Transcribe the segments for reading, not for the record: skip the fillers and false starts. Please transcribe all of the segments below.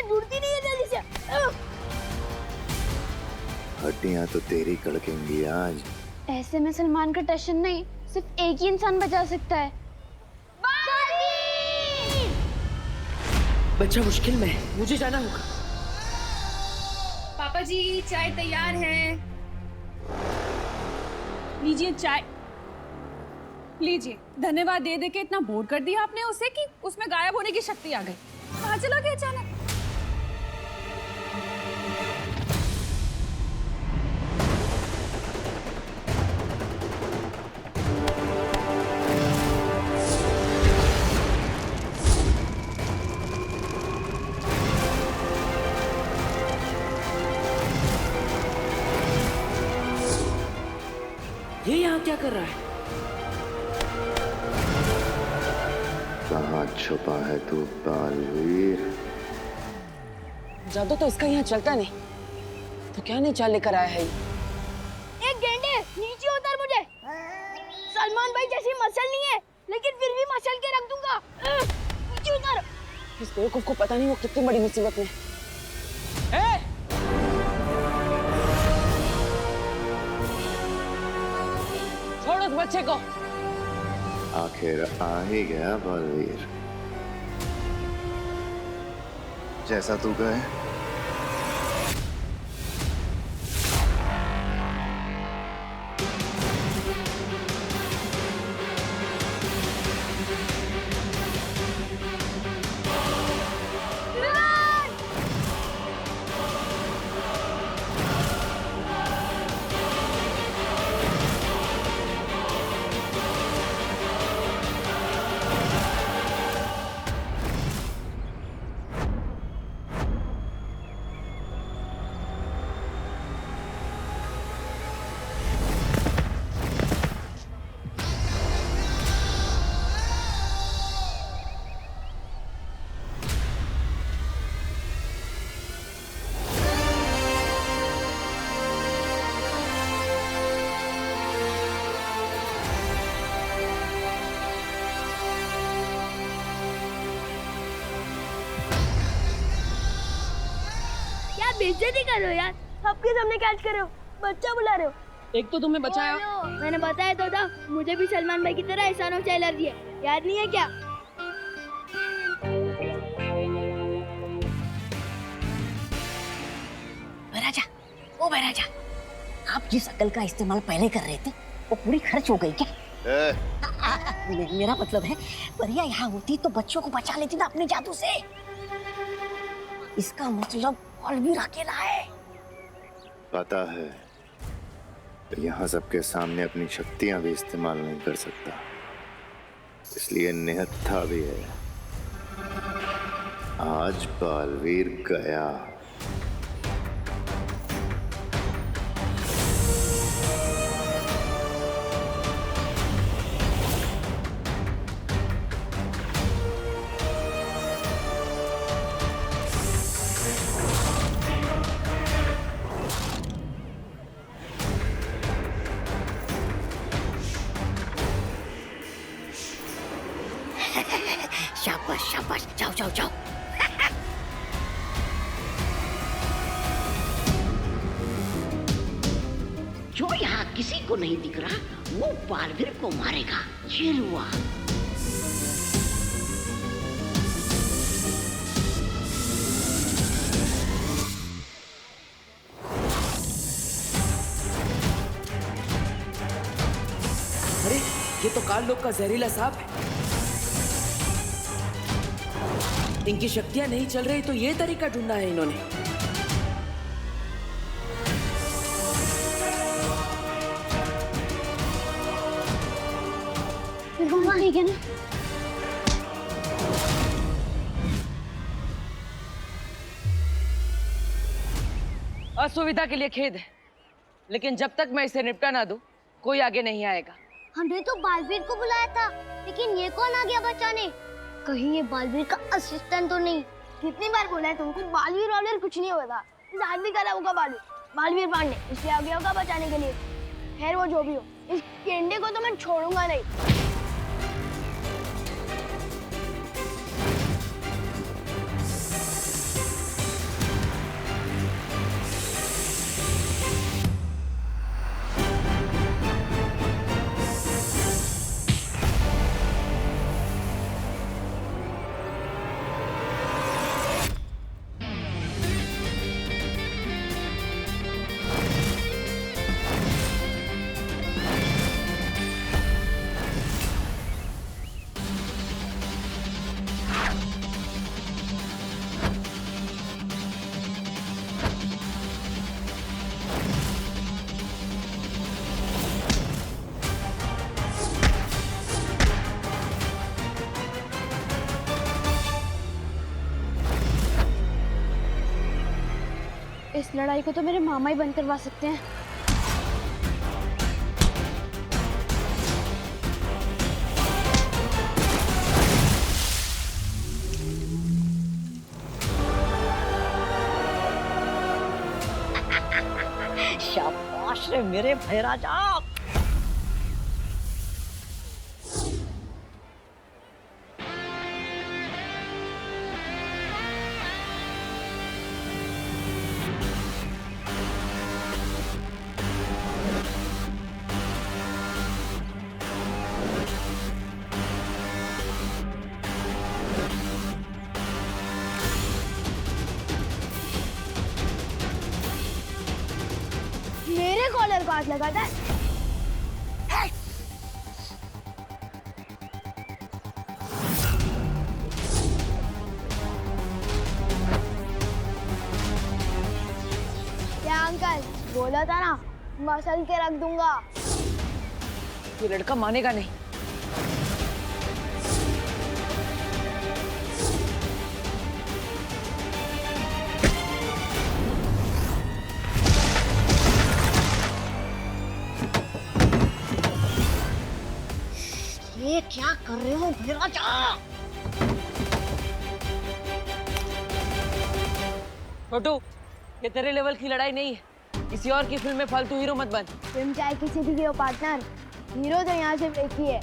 हड्डियां जुड़ती नहीं है जल्दी से। हड्डियां तो तेरी कड़केंगी आज। ऐसे में सलमान का टशन नहीं, सिर्फ एक ही इंसान बचा सकता है। बच्चा मुश्किल में है, मुझे जाना होगा। पापा जी चाय तैयार है। लीजिए चाय, लीजिए। धन्यवाद दे दे के इतना बोर कर दिया आपने उसे कि उसमें गायब होने की शक्ति आ गई। कहाँ चला गया अचानक? ये यहाँ क्या कर रहा है? कहाँ छुपा है तू बालवीर? जादू तो इसका यहाँ चलता नहीं, तो क्या नहीं चाल लेकर आया है ये? एक गेंडे नीचे उतर मुझे। सलमान भाई जैसी मसल नहीं है, लेकिन फिर भी मसल के रख दूंगा। नीचे उतर। इस बेवकूफ को पता नहीं वो कितनी बड़ी मुसीबत में है। छोड़ उस बच्चे को। आखिर आ ही गया बालवीर, जैसा तू कहे। बेइज्जती कर रहे हो यार, सबके सामने कैच कर रहे हो, बच्चा बुला रहे हो। एक तो तुम्हें बचाया। मैंने बताया तो था, मुझे भी सलमान भाई की तरह एहसानों से एलर्जी है, याद नहीं है क्या? बैराजा, ओ बैराजा, आप जिस अकल का इस्तेमाल पहले कर रहे थे वो पूरी खर्च हो गई क्या? मेरा मतलब है परिया यहाँ होती तो बच्चों को बचा लेती ना अपने जादू से। इसका मतलब बालवीर अकेला है। पता है, यहाँ सबके सामने अपनी शक्तियां भी इस्तेमाल नहीं कर सकता, इसलिए निहत्था भी है। आज बालवीर गया। शाबाश शाबाश, जाओ जाओ जाओ। जो यहाँ किसी को नहीं दिख रहा वो बालवीर को मारेगा, ये हुआ। अरे ये तो काल लोग का जहरीला सांप है। इनकी शक्तियां नहीं चल रही तो ये तरीका ढूंढा है इन्होंने। ठीक है ना? असुविधा के लिए खेद है, लेकिन जब तक मैं इसे निपटा ना दूं, कोई आगे नहीं आएगा। हमने तो बालवीर को बुलाया था, लेकिन ये कौन आ गया बचाने? कहीं ये बालवीर का असिस्टेंट तो नहीं? कितनी बार बोला है तुमको, बालवीर वालवीर कुछ नहीं होगा। इस आदमी का नाम होगा बालवीर पांडे, इसलिए आ गया होगा बचाने के लिए। खैर वो जो भी हो, इस गेंडे को तो मैं छोड़ूंगा नहीं। इस लड़ाई को तो मेरे मामा ही बंद करवा सकते हैं। शाबाश रे मेरे भाई राजा। मेरे कॉलर को हाथ लगाता है। क्या अंकल बोला था ना, मसल के रख दूंगा। ये लड़का मानेगा नहीं। ये क्या कर रहे हो भाई राजा? छोटू, ये तेरे लेवल की लड़ाई नहीं है। किसी और की फिल्म में फालतू हीरो मत बन। तुम चाहे किसी भी हो पार्टनर, हीरो तो यहाँ सिर्फ एक ही है।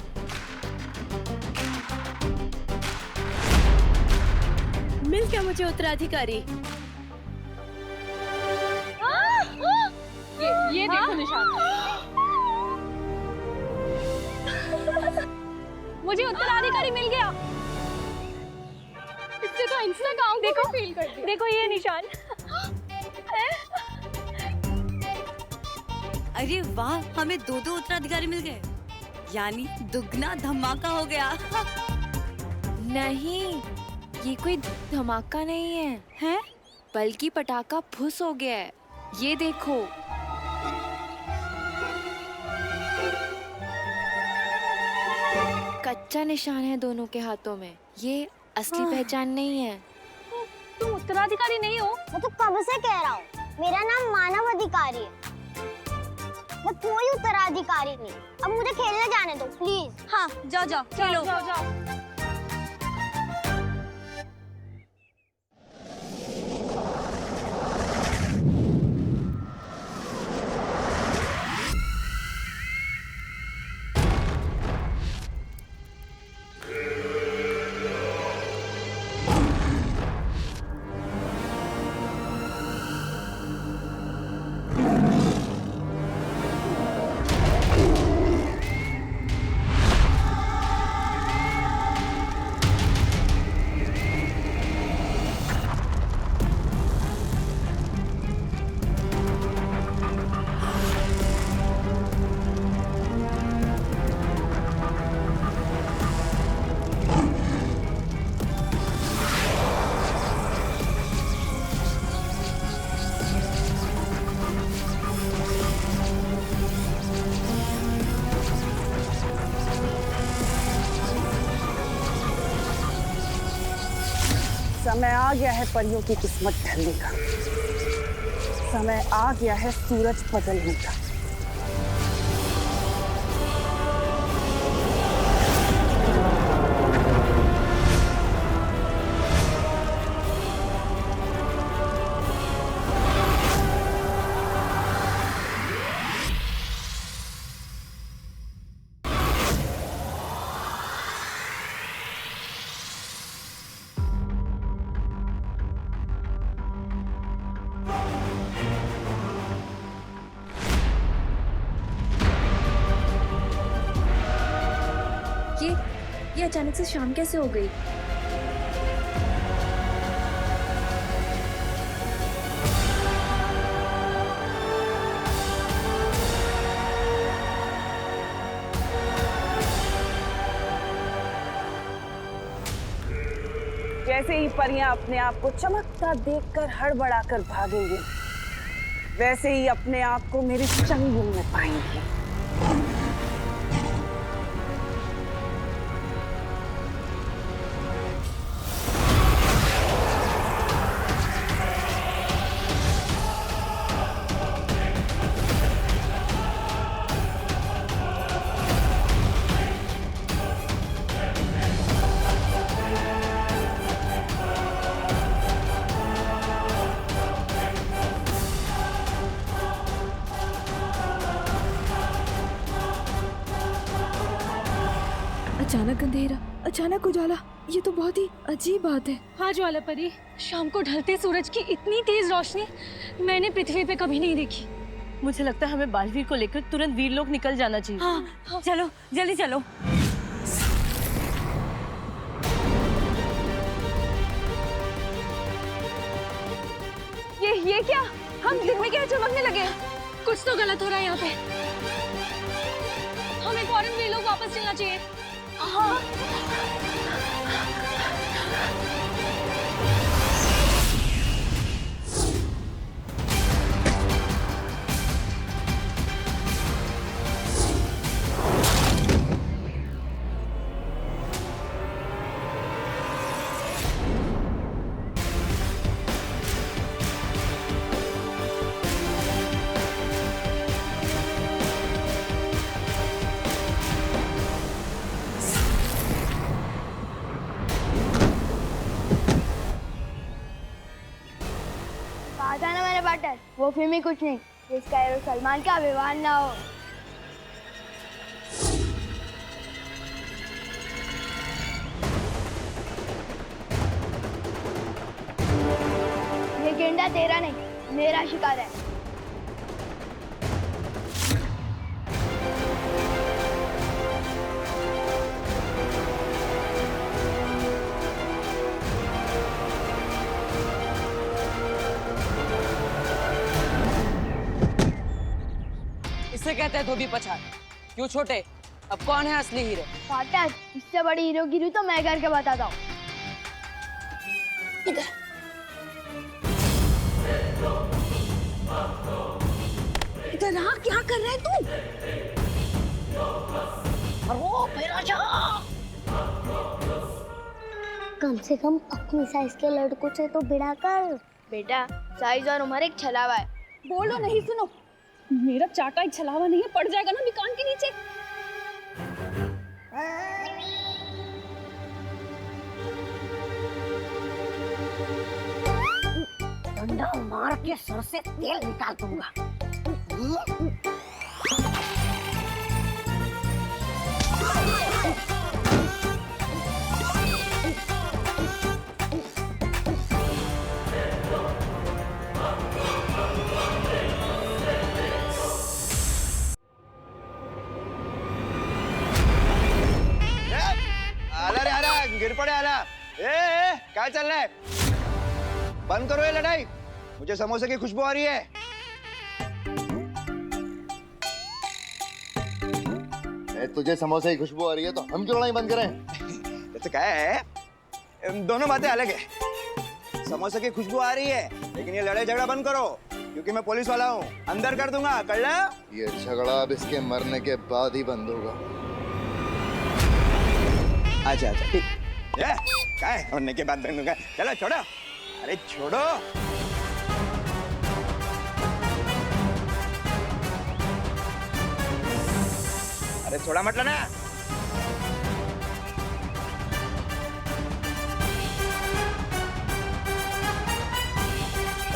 मिल गया मुझे उत्तराधिकारी। ये देखो निशान। मुझे उत्तराधिकारी मिल गया। इससे तो इंस्टाग्राम देखो फील करती। देखो ये निशान। अरे वाह, हमें दो दो उत्तराधिकारी मिल गए, यानी दुगना धमाका हो गया। नहीं, ये कोई धमाका नहीं है, हैं? बल्कि पटाखा फुस हो गया है। ये देखो। कच्चा निशान है दोनों के हाथों में। ये असली पहचान नहीं है। तुम उत्तराधिकारी नहीं हो। मैं तो कब से कह रहा हूँ, मेरा नाम मानव अधिकारी है, मैं कोई उत्तराधिकारी नहीं। अब मुझे खेलने जाने दो प्लीज। हाँ जाओ जाओ खेलो। जाओ जाओ। समय आ गया है परियों की किस्मत ढलने का। समय आ गया है सूरज बदलने का। ये अचानक से शाम कैसे हो गई? जैसे ही परियां अपने आप को चमकता देखकर हड़बड़ाकर भागेंगी, वैसे ही अपने आप को मेरे चंगुल में पाएंगी। अचानक अंधेरा, अचानक उजाला, ये तो बहुत ही अजीब बात है। हाँ ज्वाला परी, शाम को ढलते सूरज की इतनी तेज रोशनी मैंने पृथ्वी पे कभी नहीं देखी। मुझे लगता है हमें बालवीर को लेकर तुरंत वीरलोक निकल जाना चाहिए। हाँ चलो जल्दी चलो। ये क्या? हम दिन में क्या चमकने लगे? कुछ तो गलत हो रहा है यहाँ पे। हमें फौरन वीरलोक वापस चलना चाहिए। हाँ। कहा था ना मैंने पार्टनर, वो फिल्म ही कुछ नहीं जिसका हीरो सलमान का विवाह ना हो। ये गेंडा तेरा नहीं, मेरा शिकार है। इसे कहते हैं धोबी पछाड़। क्यों छोटे, अब कौन है असली हीरो? पार्टनर, इससे बड़ी हीरोगिरी तो मैं करके बताता हूँ। इधर आ, क्या कर रहे तू? अरे फिर आजा। कम से कम अपनी साइज के लड़कों से तो भिड़ा कर। बेटा, साइज और उम्र एक छलावा है। बोलो नहीं, सुनो, मेरा चाटा एक छलावा नहीं है, पड़ जाएगा ना दुकान के नीचे। डंडा मार के सर से तेल निकाल दूंगा। गिर पड़े आला। क्या चल रहा है? बंद करो ये लड़ाई, मुझे समोसे की खुशबू आ रही है। तुझे समोसे की खुशबू आ रही है तो हम क्यों लड़ाई बंद करें? जैसे क्या है, दोनों बातें अलग है। समोसे की खुशबू आ रही है, लेकिन ये लड़ाई झगड़ा बंद करो, क्योंकि मैं पुलिस वाला हूँ, अंदर कर दूंगा। कर ला? ये झगड़ा अब इसके मरने के बाद ही बंद होगा। अच्छा अच्छा ठीक। क्या है होने के बाद बंद होगा? चलो छोड़ो। अरे छोड़ो। अरे छोड़ा मत लेना।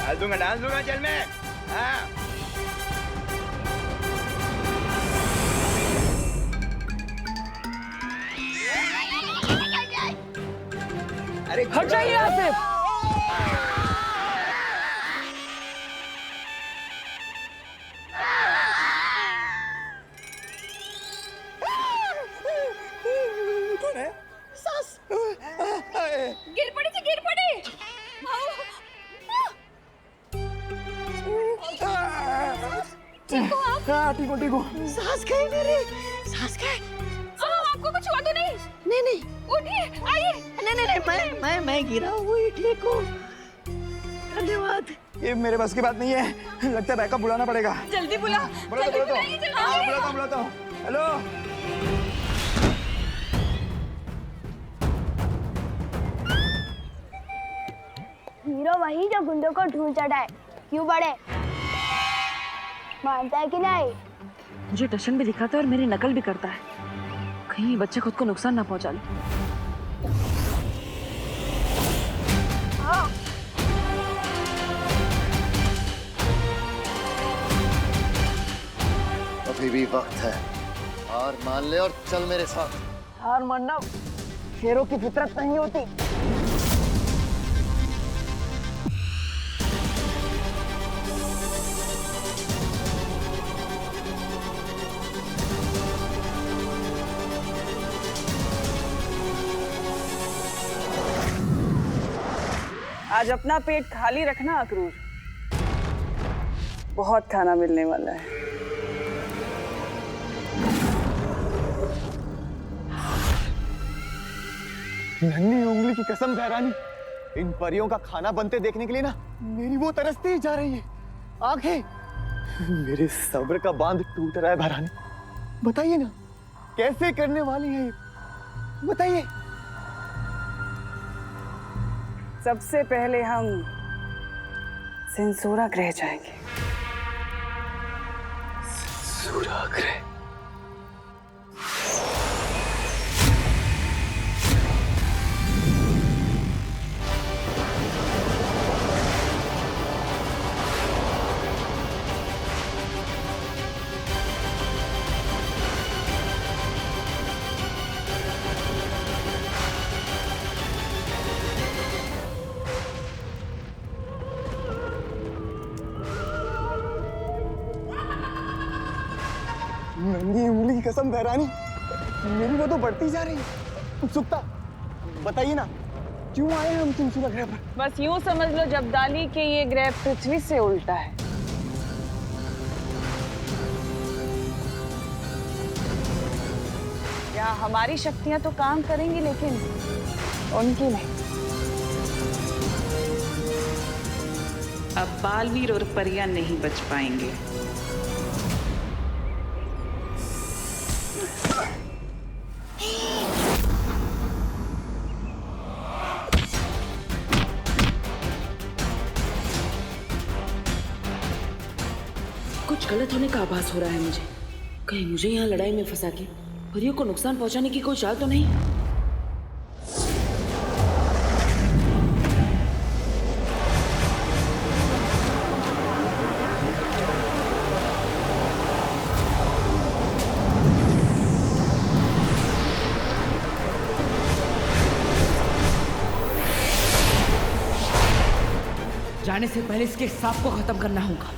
डाल दूंगा जेल में। हाँ। अरे हट जाइए यहाँ से। गिर पड़ी थी, गिर पड़ी। ठीक हो। सांस गई मेरी, सांस गई। आपको कुछ हुआ तो नहीं? नहीं, उठिए, आइए। नहीं, मैं गिरा हूँ, ठीक हूँ। धन्यवाद। ये मेरे बस की बात नहीं है, लगता है बैकअप बुलाना पड़ेगा। जल्दी बुला। बुलाता हूँ। हेलो। हीरो वही जो गुंडों को ढूंढ चढ़ाए। क्यों बड़े? मानता है कि नहीं? मुझे टशन भी दिखाता है और मेरी नकल भी करता है, कहीं बच्चे खुद को नुकसान ना पहुंचा ले। अभी भी वक्त है, हार मान ले और चल मेरे साथ। हार मानना शेरों की फितरत नहीं होती। आज अपना पेट खाली रखना अक्रूर, बहुत खाना मिलने वाला है। नन्ही उंगली की कसम भैरानी, इन परियों का खाना बनते देखने के लिए ना मेरी वो तरसती ही जा रही है आंखें। मेरे सब्र का बांध टूट रहा है भैरानी, बताइए ना कैसे करने वाली है ये, बताइए। सबसे पहले हम सेंसोरा ग्रह जाएंगे। सेंसोरा ग्रह? नंगी उंगली की कसम भैरानी, मेरी वो तो बढ़ती जा रही है। उत्सुकता, बताइए ना क्यों आए हम सेंसोरा ग्रह पर? बस यूं समझ लो जब्दाली के ये ग्रह पृथ्वी से उल्टा है। यहाँ हमारी शक्तियां तो काम करेंगी लेकिन उनकी नहीं। अब बालवीर और परियां नहीं बच पाएंगे। कुछ गलत होने का आभास हो रहा है मुझे। कहीं मुझे यहाँ लड़ाई में फंसा के परियों को नुकसान पहुंचाने की कोई चाल तो नहीं? जाने से पहले इसके सांप को खत्म करना होगा।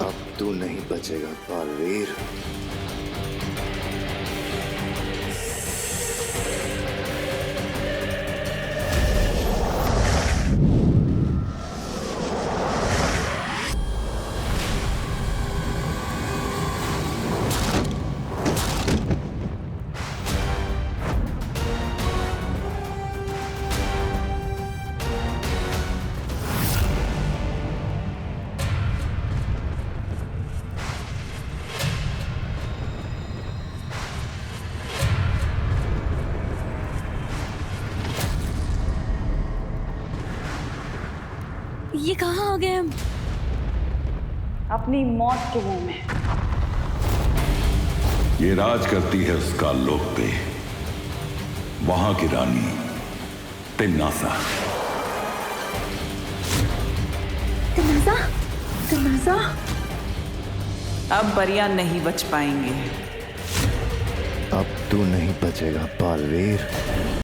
अब तू नहीं बचेगा बालवीर। ये कहाँ आ गए हम? अपनी मौत के मुंह में। ये राज करती है उसका लोक पे, वहां की रानी तिन्नासा। तिन्नासा? तिन्नासा? अब परियां नहीं बच पाएंगे। अब तू नहीं बचेगा बालवीर।